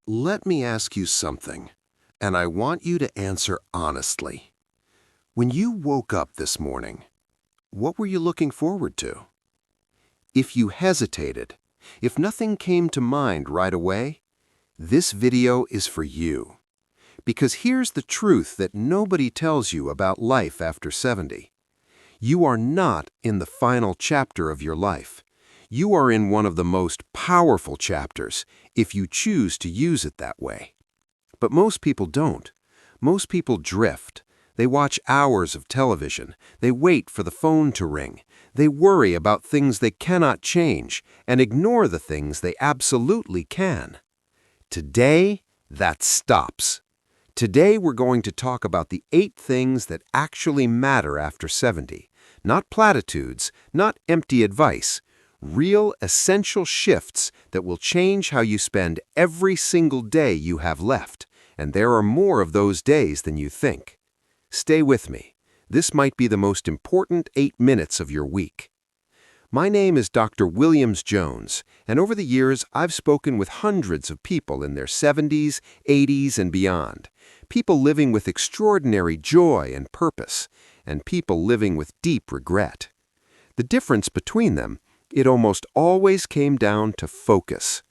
Let me ask you something, and I want you to answer honestly. When you woke up this morning, what were you looking forward to? If you hesitated, if nothing came to mind right away, this video is for you. Because here's the truth that nobody tells you about life after 70. You are not in the final chapter of your life. You are in one of the most powerful chapters if you choose to use it that way. But most people don't. Most people drift. They watch hours of television. They wait for the phone to ring. They worry about things they cannot change and ignore the things they absolutely can. Today, that stops. Today, we're going to talk about the 8 things that actually matter after 70. Not platitudes, not empty advice. Real, essential shifts that will change how you spend every single day you have left. And there are more of those days than you think. Stay with me. This might be the most important 8 minutes of your week. My name is Dr. Williams-Jones, and over the years I've spoken with hundreds of people in their 70s, 80s, and beyond. People living with extraordinary joy and purpose, and people living with deep regret. The difference between them, it almost always came down to focus.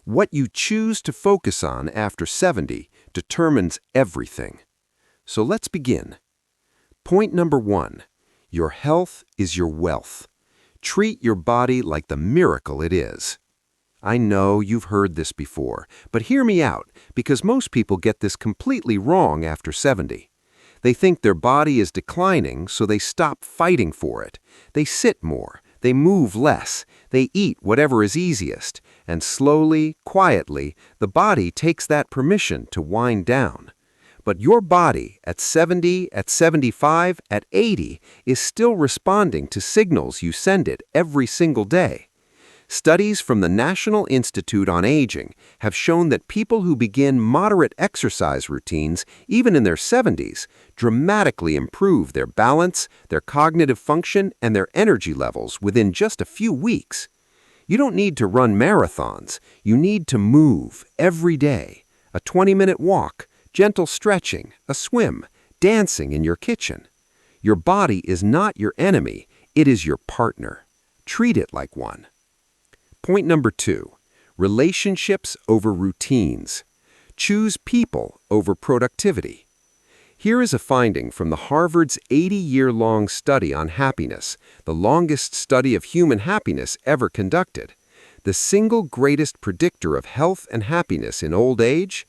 What you choose to focus on after 70 determines everything. So let's begin. Point number 1. Your health is your wealth. Treat your body like the miracle it is. I know you've heard this before, but hear me out, because most people get this completely wrong after 70. They think their body is declining, so they stop fighting for it. They sit more, they move less, they eat whatever is easiest, and slowly, quietly, the body takes that permission to wind down. But your body at 70, at 75, at 80 is still responding to signals you send it every single day. Studies from the National Institute on Aging have shown that people who begin moderate exercise routines, even in their 70s, dramatically improve their balance, their cognitive function, and their energy levels within just a few weeks. You don't need to run marathons. You need to move every day. A 20-minute walk, gentle stretching, a swim, dancing in your kitchen. Your body is not your enemy. It is your partner. Treat it like one. Point number 2, relationships over routines. Choose people over productivity. Here is a finding from the Harvard's 80-year-long study on happiness, the longest study of human happiness ever conducted. The single greatest predictor of health and happiness in old age?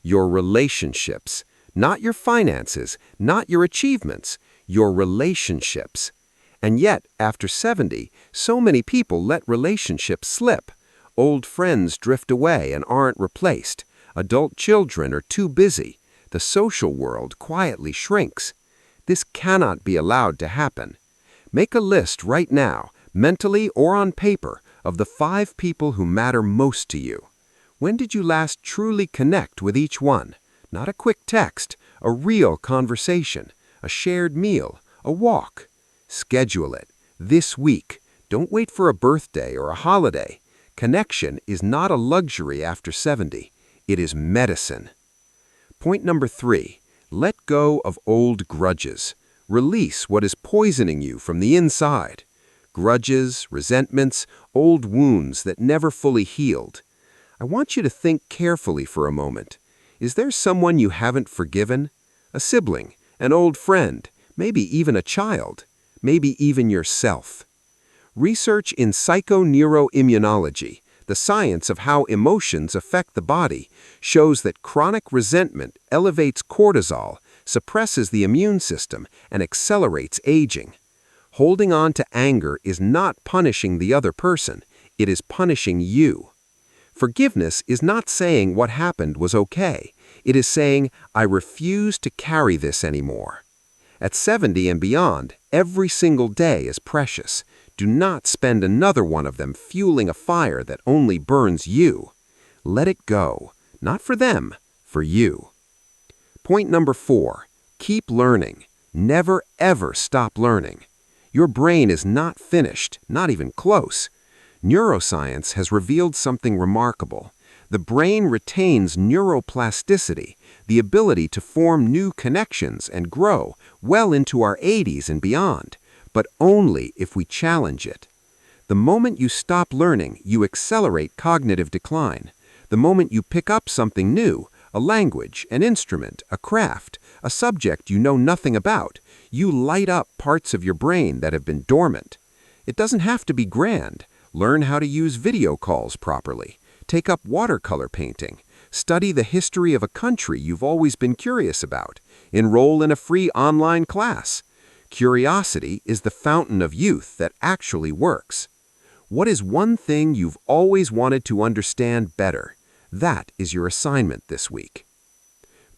Your relationships. Not your finances, not your achievements, your relationships. And yet, after 70, so many people let relationships slip. Old friends drift away and aren't replaced. Adult children are too busy. The social world quietly shrinks. This cannot be allowed to happen. Make a list right now, mentally or on paper, of the 5 people who matter most to you. When did you last truly connect with each one? Not a quick text, a real conversation, a shared meal, a walk. Schedule it. This week. Don't wait for a birthday or a holiday. Connection is not a luxury after 70. It is medicine. Point number 3. Let go of old grudges. Release what is poisoning you from the inside. Grudges, resentments, old wounds that never fully healed. I want you to think carefully for a moment. Is there someone you haven't forgiven? A sibling, an old friend, maybe even a child, maybe even yourself. Research in psychoneuroimmunology, the science of how emotions affect the body, shows that chronic resentment elevates cortisol, suppresses the immune system, and accelerates aging. Holding on to anger is not punishing the other person, it is punishing you. Forgiveness is not saying what happened was okay. It is saying, I refuse to carry this anymore. At 70 and beyond, every single day is precious. Do not spend another one of them fueling a fire that only burns you. Let it go. Not for them, for you. Point number 4. Keep learning. Never, ever stop learning. Your brain is not finished, not even close. Neuroscience has revealed something remarkable. The brain retains neuroplasticity, the ability to form new connections and grow well into our 80s and beyond, but only if we challenge it. The moment you stop learning, you accelerate cognitive decline. The moment you pick up something new, a language, an instrument, a craft, a subject you know nothing about, you light up parts of your brain that have been dormant. It doesn't have to be grand. Learn how to use video calls properly. Take up watercolor painting. Study the history of a country you've always been curious about. Enroll in a free online class. Curiosity is the fountain of youth that actually works. What is one thing you've always wanted to understand better? That is your assignment this week.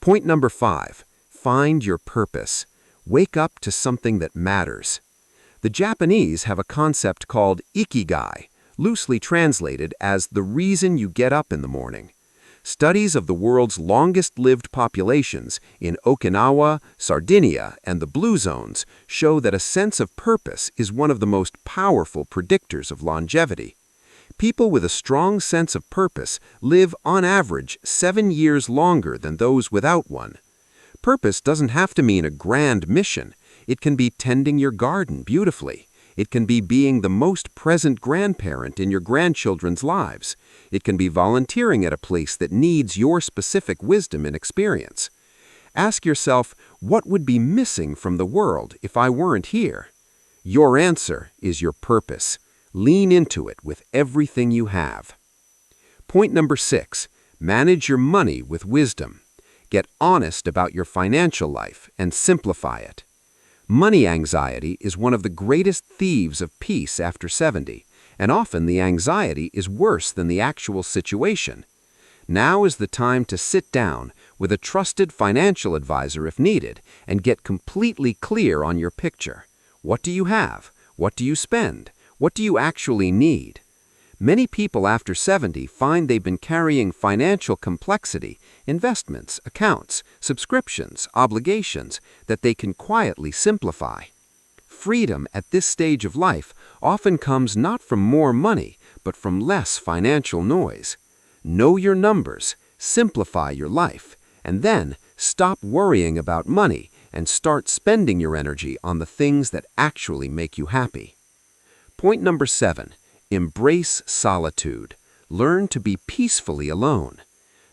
Point number 5. Find your purpose. Wake up to something that matters. The Japanese have a concept called ikigai, loosely translated as the reason you get up in the morning. Studies of the world's longest-lived populations in Okinawa, Sardinia, and the Blue Zones show that a sense of purpose is one of the most powerful predictors of longevity. People with a strong sense of purpose live on average 7 years longer than those without one. Purpose doesn't have to mean a grand mission. It can be tending your garden beautifully. It can be being the most present grandparent in your grandchildren's lives. It can be volunteering at a place that needs your specific wisdom and experience. Ask yourself, what would be missing from the world if I weren't here? Your answer is your purpose. Lean into it with everything you have. Point number 6. Manage your money with wisdom. Get honest about your financial life and simplify it. Money anxiety is one of the greatest thieves of peace after 70, and often the anxiety is worse than the actual situation. Now is the time to sit down with a trusted financial advisor if needed and get completely clear on your picture. What do you have? What do you spend? What do you actually need? Many people after 70 find they've been carrying financial complexity, investments, accounts, subscriptions, obligations that they can quietly simplify. Freedom at this stage of life often comes not from more money, but from less financial noise. Know your numbers, simplify your life, and then stop worrying about money and start spending your energy on the things that actually make you happy. Point number 7. Embrace solitude. Learn to be peacefully alone.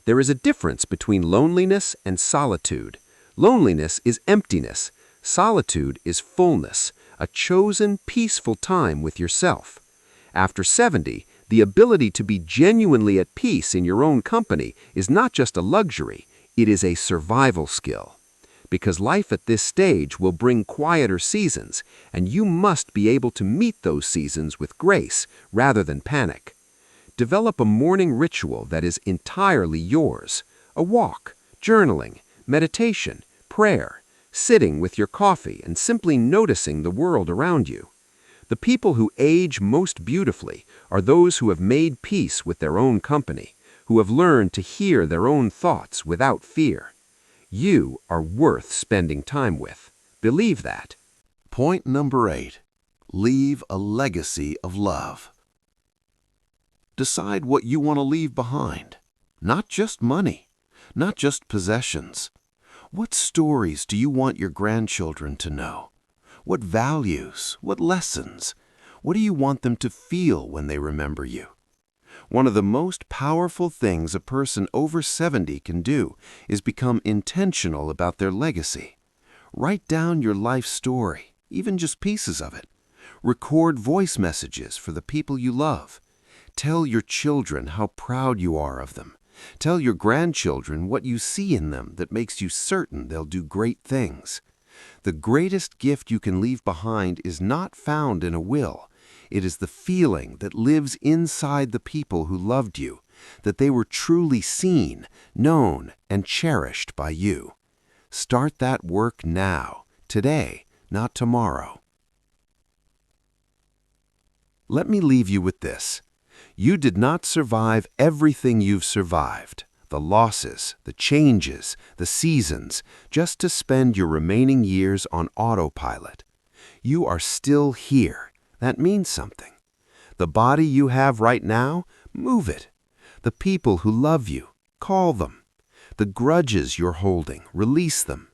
There is a difference between loneliness and solitude. Loneliness is emptiness. Solitude is fullness, a chosen, peaceful time with yourself. After 70, the ability to be genuinely at peace in your own company is not just a luxury, it is a survival skill. Because life at this stage will bring quieter seasons, and you must be able to meet those seasons with grace rather than panic. Develop a morning ritual that is entirely yours. A walk, journaling, meditation, prayer, sitting with your coffee and simply noticing the world around you. The people who age most beautifully are those who have made peace with their own company, who have learned to hear their own thoughts without fear. You are worth spending time with. Believe that. Point number 8. Leave a legacy of love. Decide what you want to leave behind. Not just money, not just possessions. What stories do you want your grandchildren to know? What values? What lessons? What do you want them to feel when they remember you? One of the most powerful things a person over 70 can do is become intentional about their legacy. Write down your life story, even just pieces of it. Record voice messages for the people you love. Tell your children how proud you are of them. Tell your grandchildren what you see in them that makes you certain they'll do great things. The greatest gift you can leave behind is not found in a will. It is the feeling that lives inside the people who loved you, that they were truly seen, known, and cherished by you. Start that work now, today, not tomorrow. Let me leave you with this. You did not survive everything you've survived, the losses, the changes, the seasons, just to spend your remaining years on autopilot. You are still here. That means something. The body you have right now, move it. The people who love you, call them. The grudges you're holding, release them.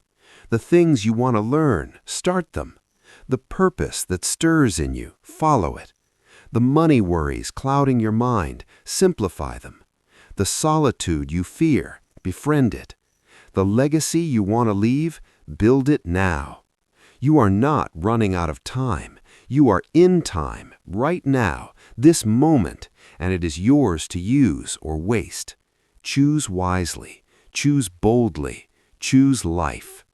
The things you want to learn, start them. The purpose that stirs in you, follow it. The money worries clouding your mind, simplify them. The solitude you fear, befriend it. The legacy you want to leave, build it now. You are not running out of time. You are in time, right now, this moment, and it is yours to use or waste. Choose wisely. Choose boldly. Choose life.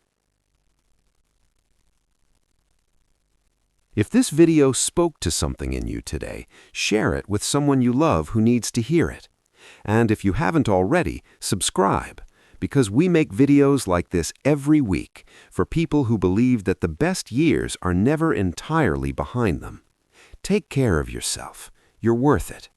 If this video spoke to something in you today, share it with someone you love who needs to hear it. And if you haven't already, subscribe, because we make videos like this every week for people who believe that the best years are never entirely behind them. Take care of yourself. You're worth it.